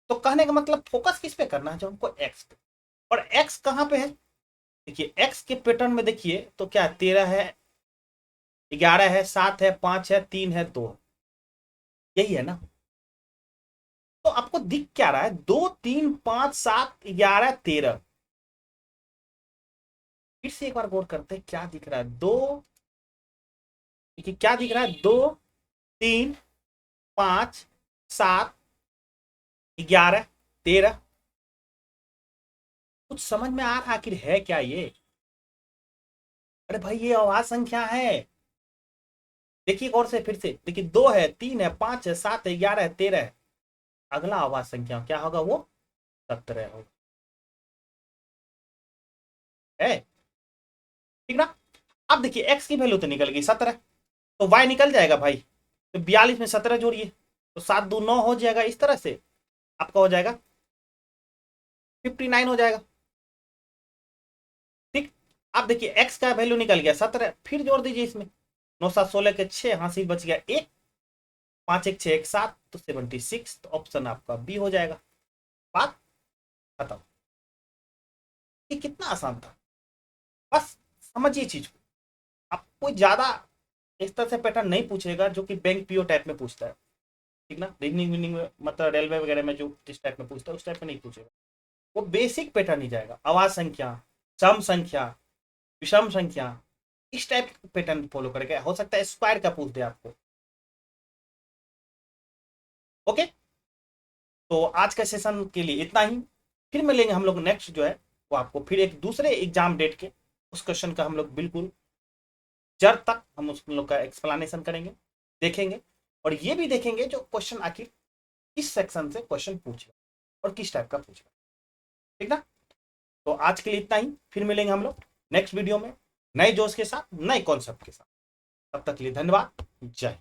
तो कहने का मतलब फोकस किस पे करना है, जो हमको एक्स पे। और एक्स कहां पे है, देखिए एक्स के पैटर्न में देखिए तो क्या 13 है, 11 है, 7 है, 5 है, 3 है, 2 है, यही है ना। तो आपको दिख क्या रहा है, 2 3 5 7 11 13। फिर से एक बार गौर करते हैं क्या दिख रहा है, 2 देखिए क्या दिख रहा है, 2 3 5 7 11 13। कुछ समझ में आ रहा आखिर है क्या ये, अरे भाई ये आवाज संख्या है। देखिए गौर से, फिर से देखिए 2 है, 3 है, 5 है, 7 है, 11 है, 13 है, अगला आवाज संख्या क्या होगा, वो 17 होगा, है, ठीक ना। अब देखिए एक्स की वैल्यू तो निकल गई 17, तो वाई निकल जाएगा भाई, तो 42 में 17 जोड़िए तो 7 2 9 हो जाएगा, इस तरह से आपका हो जाएगा 59 हो जाएगा, ठीक। अब देखिए एक्स का वैल्यू निकल गया 17, फिर जोड़ दीजिए इसमें, 9 7 16 के 6 हासिल बच गया 1, 5 1 6 1 7 तो 76, तो ऑप्शन आपका बी हो जाएगा। बात खत्म। ये कितना आसान था, बस समझिए चीज को। आप कोई ज्यादा इस तरह से पैटर्न नहीं पूछेगा जो कि बैंक पीओ टाइप में पूछता है, ठीक ना, रीजनिंग वीनिंग में, मतलब रेलवे वगैरह में जो जिस टाइप में पूछता है उस टाइप में नहीं पूछेगा। वो बेसिक पैटर्न ही जाएगा, आवाज संख्या, सम संख्या, विषम संख्या, इस टाइप पैटर्न फॉलो करेगा। हो सकता है स्क्वायर का पूछ दे आपको। ओके, तो आज का सेशन के लिए इतना ही। फिर मिलेंगे हम लोग नेक्स्ट जो है वो आपको फिर एक दूसरे एग्जाम डेट के उस क्वेश्चन का हम लोग बिल्कुल जड़ तक हम उस लोग का एक्सप्लेनेशन करेंगे, देखेंगे, और ये भी देखेंगे जो क्वेश्चन आखिर किस सेक्शन से क्वेश्चन पूछेगा और किस टाइप का पूछेगा, ठीक ना। तो आज के लिए इतना ही, फिर मिलेंगे हम लोग नेक्स्ट वीडियो में नए जोश के साथ, नए कॉन्सेप्ट के साथ। तब तक के लिए धन्यवाद, जय हिंद।